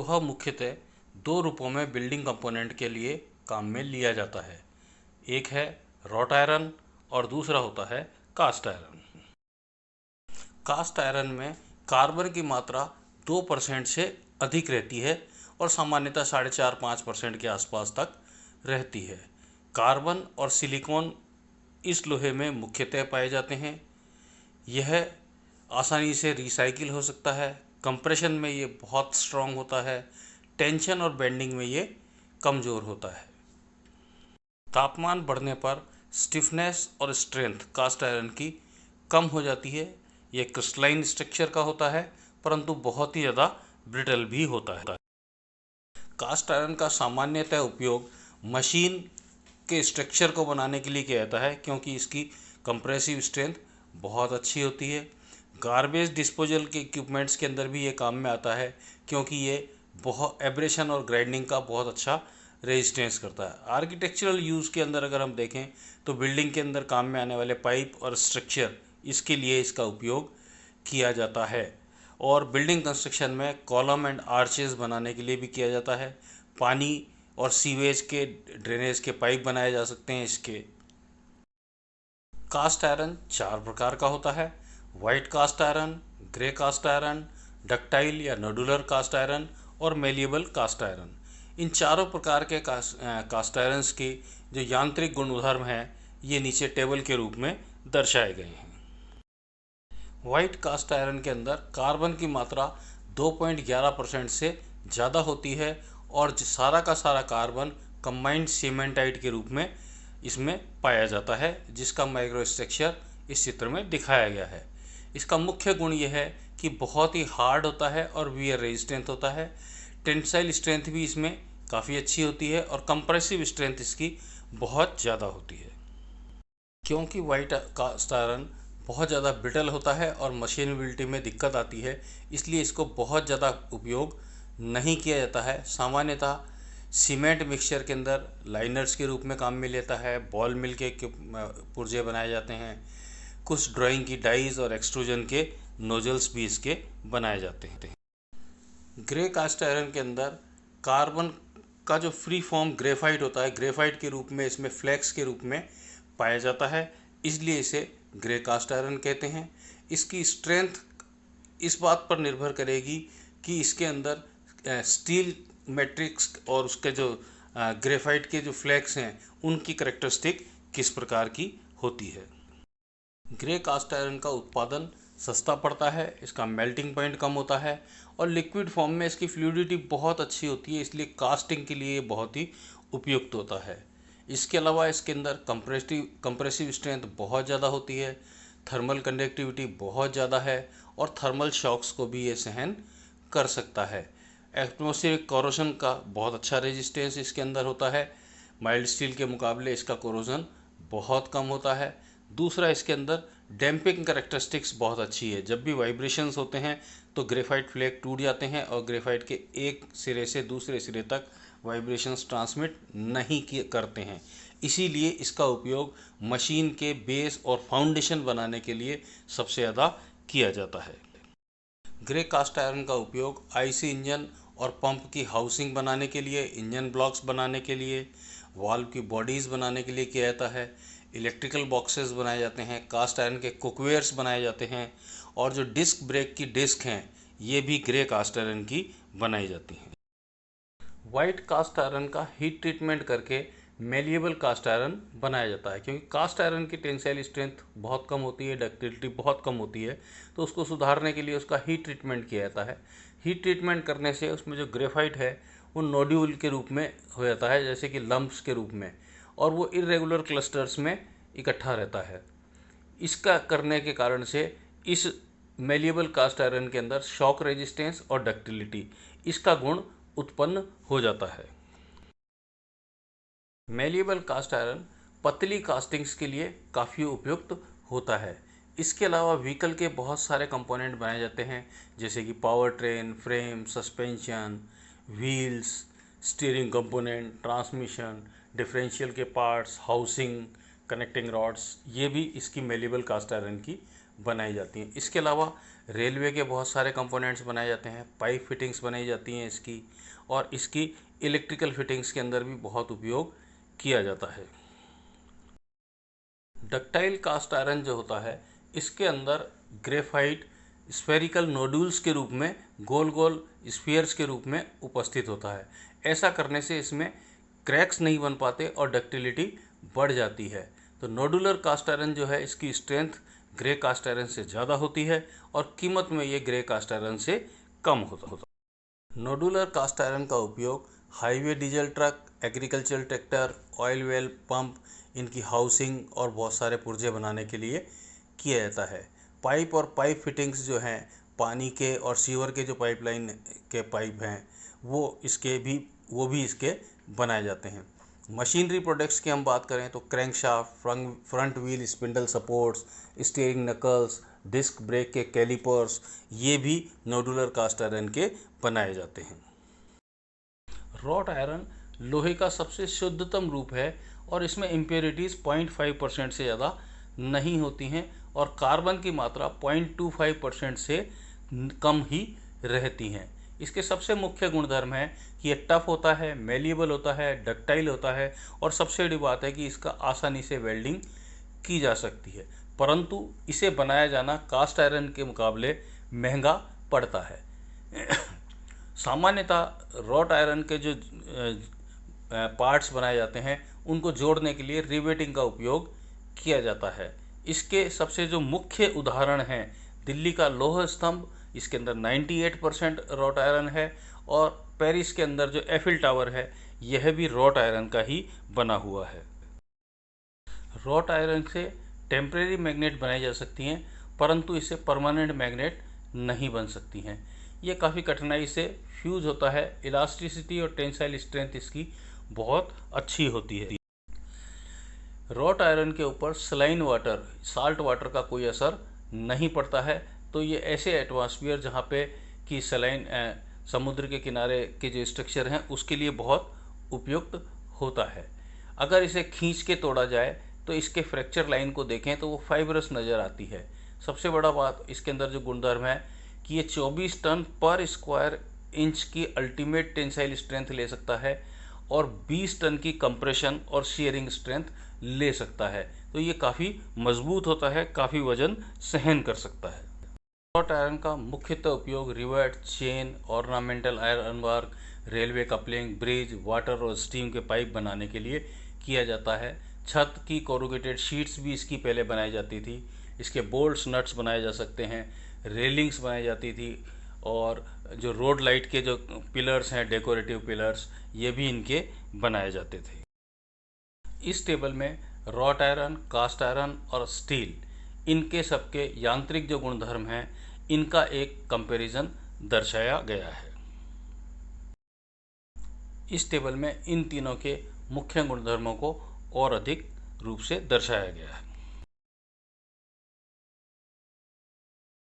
लोहा मुख्यतः दो रूपों में बिल्डिंग कंपोनेंट के लिए काम में लिया जाता है। एक है रॉट आयरन और दूसरा होता है कास्ट आयरन। कास्ट आयरन में कार्बन की मात्रा 2% से अधिक रहती है और सामान्यतः 4.5-5% के आसपास तक रहती है। कार्बन और सिलिकॉन इस लोहे में मुख्यतः पाए जाते हैं। यह आसानी से रिसाइकिल हो सकता है। कंप्रेशन में ये बहुत स्ट्रॉन्ग होता है। टेंशन और बेंडिंग में ये कमज़ोर होता है। तापमान बढ़ने पर स्टिफनेस और स्ट्रेंथ कास्ट आयरन की कम हो जाती है। ये क्रिस्टलाइन स्ट्रक्चर का होता है परंतु बहुत ही ज़्यादा ब्रिटल भी होता है। कास्ट आयरन का सामान्यतः उपयोग मशीन के स्ट्रक्चर को बनाने के लिए किया जाता है क्योंकि इसकी कंप्रेसिव स्ट्रेंथ बहुत अच्छी होती है। गार्बेज डिस्पोजल के इक्विपमेंट्स के अंदर भी ये काम में आता है क्योंकि ये बहुत एब्रेशन और ग्राइंडिंग का बहुत अच्छा रेजिस्टेंस करता है। आर्किटेक्चरल यूज़ के अंदर अगर हम देखें तो बिल्डिंग के अंदर काम में आने वाले पाइप और स्ट्रक्चर इसके लिए इसका उपयोग किया जाता है और बिल्डिंग कंस्ट्रक्शन में कॉलम एंड आर्चेस बनाने के लिए भी किया जाता है। पानी और सीवेज के ड्रेनेज के पाइप बनाए जा सकते हैं इसके। कास्ट आयरन 4 प्रकार का होता है: white cast iron, grey cast iron, ductile या नोडुलर कास्ट आयरन और मेलिएबल कास्ट आयरन। इन चारों प्रकार के कास्ट आयरन्स की जो यांत्रिक गुणधर्म हैं ये नीचे टेबल के रूप में दर्शाए गए हैं। वाइट कास्ट आयरन के अंदर कार्बन की मात्रा 2.11% से ज़्यादा होती है और सारा का सारा कार्बन कंबाइंड सीमेंटाइट के रूप में इसमें पाया जाता है, जिसका माइक्रो स्ट्रक्चर इस चित्र में दिखाया गया है। इसका मुख्य गुण यह है कि बहुत ही हार्ड होता है और वियर रेजिस्टेंट होता है। टेंसाइल स्ट्रेंथ भी इसमें काफ़ी अच्छी होती है और कंप्रेसिव स्ट्रेंथ इसकी बहुत ज़्यादा होती है। क्योंकि वाइट कास्ट आयरन बहुत ज़्यादा ब्रिटल होता है और मशीनेबिलिटी में दिक्कत आती है, इसलिए इसको बहुत ज़्यादा उपयोग नहीं किया जाता है। सामान्यतः सीमेंट मिक्सचर के अंदर लाइनर्स के रूप में काम में लेता है। बॉल मिल के पुर्जे बनाए जाते हैं। कुछ ड्राइंग की डाइज और एक्सट्रूजन के नोजल्स भी इसके बनाए जाते हैं। ग्रे कास्ट आयरन के अंदर कार्बन का जो फ्री फॉर्म ग्रेफाइट होता है, ग्रेफाइट के रूप में इसमें फ्लेक्स के रूप में पाया जाता है, इसलिए इसे ग्रे कास्ट आयरन कहते हैं। इसकी स्ट्रेंथ इस बात पर निर्भर करेगी कि इसके अंदर स्टील मैट्रिक्स और उसके जो ग्रेफाइट के जो फ्लेक्स हैं उनकी करेक्टरिस्टिक किस प्रकार की होती है। ग्रे कास्ट आयरन का उत्पादन सस्ता पड़ता है, इसका मेल्टिंग पॉइंट कम होता है और लिक्विड फॉर्म में इसकी फ्लूइडिटी बहुत अच्छी होती है, इसलिए कास्टिंग के लिए ये बहुत ही उपयुक्त होता है। इसके अलावा इसके अंदर कंप्रेसिव स्ट्रेंथ बहुत ज़्यादा होती है, थर्मल कंडक्टिविटी बहुत ज़्यादा है और थर्मल शॉक्स को भी ये सहन कर सकता है। एटमॉस्फेरिक कोरोजन का बहुत अच्छा रेजिस्टेंस इसके अंदर होता है। माइल्ड स्टील के मुकाबले इसका कोरोजन बहुत कम होता है। दूसरा, इसके अंदर डैम्पिंग कैरेक्टरिस्टिक्स बहुत अच्छी है। जब भी वाइब्रेशंस होते हैं तो ग्रेफाइट फ्लेक टूट जाते हैं और ग्रेफाइट के एक सिरे से दूसरे सिरे तक वाइब्रेशंस ट्रांसमिट नहीं करते हैं। इसीलिए इसका उपयोग मशीन के बेस और फाउंडेशन बनाने के लिए सबसे ज़्यादा किया जाता है। ग्रे कास्ट आयरन का उपयोग आईसी इंजन और पंप की हाउसिंग बनाने के लिए, इंजन ब्लॉक्स बनाने के लिए, वाल्व की बॉडीज़ बनाने के लिए किया जाता है। इलेक्ट्रिकल बॉक्सेस बनाए जाते हैं, कास्ट आयरन के कुकवेयर्स बनाए जाते हैं और जो डिस्क ब्रेक की डिस्क हैं ये भी ग्रे कास्ट आयरन की बनाई जाती हैं। वाइट कास्ट आयरन का हीट ट्रीटमेंट करके मेलिएबल कास्ट आयरन बनाया जाता है, क्योंकि कास्ट आयरन की टेंसाइल स्ट्रेंथ बहुत कम होती है, डक्टिलिटी बहुत कम होती है, तो उसको सुधारने के लिए उसका हीट ट्रीटमेंट किया जाता है। हीट ट्रीटमेंट करने से उसमें जो ग्रेफाइट है वो नोड्यूल के रूप में हो जाता है, जैसे कि लम्प्स के रूप में, और वो इरेगुलर क्लस्टर्स में इकट्ठा रहता है। इसका करने के कारण से इस मेलिएबल कास्ट आयरन के अंदर शॉक रेजिस्टेंस और डक्टिलिटी इसका गुण उत्पन्न हो जाता है। मेलिएबल कास्ट आयरन पतली कास्टिंग्स के लिए काफ़ी उपयुक्त होता है। इसके अलावा व्हीकल के बहुत सारे कंपोनेंट बनाए जाते हैं, जैसे कि power train, frame, suspension, wheels, steering component, transmission, differential के पार्ट्स, हाउसिंग, कनेक्टिंग रॉड्स, ये भी इसकी मेलिएबल कास्ट आयरन की बनाई जाती हैं। इसके अलावा रेलवे के बहुत सारे कंपोनेंट्स बनाए जाते हैं, पाइप फिटिंग्स बनाई जाती हैं इसकी, और इसकी इलेक्ट्रिकल फिटिंग्स के अंदर भी बहुत उपयोग किया जाता है। डक्टाइल कास्ट आयरन जो होता है, इसके अंदर ग्रेफाइट स्फेरिकल नोड्यूल्स के रूप में, गोल गोल स्फीयर्स के रूप में उपस्थित होता है। ऐसा करने से इसमें क्रैक्स नहीं बन पाते और डक्टिलिटी बढ़ जाती है। तो नोडुलर कास्ट आयरन जो है, इसकी स्ट्रेंथ ग्रे कास्ट आयरन से ज़्यादा होती है और कीमत में ये ग्रे कास्ट आयरन से कम होता। नोडुलर कास्ट आयरन का उपयोग highway diesel truck, agricultural tractor, oil well pump, इनकी हाउसिंग और बहुत सारे पुर्जे बनाने के लिए किया जाता है। पाइप और पाइप फिटिंग्स जो हैं, पानी के और सीवर के जो पाइपलाइन के पाइप हैं, वो भी इसके बनाए जाते हैं। मशीनरी प्रोडक्ट्स की हम बात करें तो crankshaft, front wheel spindle supports, steering knuckles, disc brake के कैलिपर्स, ये भी नोडुलर कास्ट आयरन के बनाए जाते हैं। रॉट आयरन लोहे का सबसे शुद्धतम रूप है और इसमें इम्प्योरिटीज़ 0.5% से ज़्यादा नहीं होती हैं और कार्बन की मात्रा 0.25% से कम ही रहती हैं। इसके सबसे मुख्य गुणधर्म है कि ये टफ होता है, मेलिएबल होता है, डक्टाइल होता है और सबसे बड़ी बात है कि इसका आसानी से वेल्डिंग की जा सकती है, परंतु इसे बनाया जाना कास्ट आयरन के मुकाबले महंगा पड़ता है। सामान्यतः रॉट आयरन के जो पार्ट्स बनाए जाते हैं, उनको जोड़ने के लिए रिवेटिंग का उपयोग किया जाता है। इसके सबसे जो मुख्य उदाहरण हैं, दिल्ली का लौह स्तंभ, इसके अंदर 98% रॉट आयरन है, और पेरिस के अंदर जो एफिल टावर है, यह भी रॉट आयरन का ही बना हुआ है। रॉट आयरन से टेम्परेरी मैग्नेट बनाई जा सकती हैं, परंतु इससे परमानेंट मैग्नेट नहीं बन सकती हैं। ये काफ़ी कठिनाई से फ्यूज होता है। इलास्टिसिटी और टेंसाइल स्ट्रेंथ इसकी बहुत अच्छी होती है। रॉट आयरन के ऊपर सलाइन वाटर, साल्ट वाटर का कोई असर नहीं पड़ता है। तो ये ऐसे एटमॉस्फेयर जहाँ पे कि सलाइन समुद्र के किनारे के जो स्ट्रक्चर हैं, उसके लिए बहुत उपयुक्त होता है। अगर इसे खींच के तोड़ा जाए तो इसके फ्रैक्चर लाइन को देखें तो वो फाइब्रस नज़र आती है। सबसे बड़ा बात इसके अंदर जो गुणधर्म है कि ये 24 टन पर स्क्वायर इंच की अल्टीमेट टेंसाइल स्ट्रेंथ ले सकता है और 20 टन की कंप्रेशन और शेयरिंग स्ट्रेंथ ले सकता है। तो ये काफ़ी मजबूत होता है, काफ़ी वजन सहन कर सकता है। रॉट आयरन का मुख्यतः उपयोग rivet, chain, ornamental iron work, railway coupling, bridge, water और स्टीम के पाइप बनाने के लिए किया जाता है। छत की कोरुगेटेड शीट्स भी इसकी पहले बनाई जाती थी। इसके बोल्ट्स, नट्स बनाए जा सकते हैं, रेलिंग्स बनाई जाती थी, और जो रोड लाइट के जो पिलर्स हैं, डेकोरेटिव पिलर्स, ये भी इनके बनाए जाते थे। इस टेबल में रॉट आयरन, कास्ट आयरन और स्टील, इनके सबके यांत्रिक जो गुणधर्म हैं, इनका एक कंपैरिजन दर्शाया गया है। इस टेबल में इन तीनों के मुख्य गुणधर्मों को और अधिक रूप से दर्शाया गया है।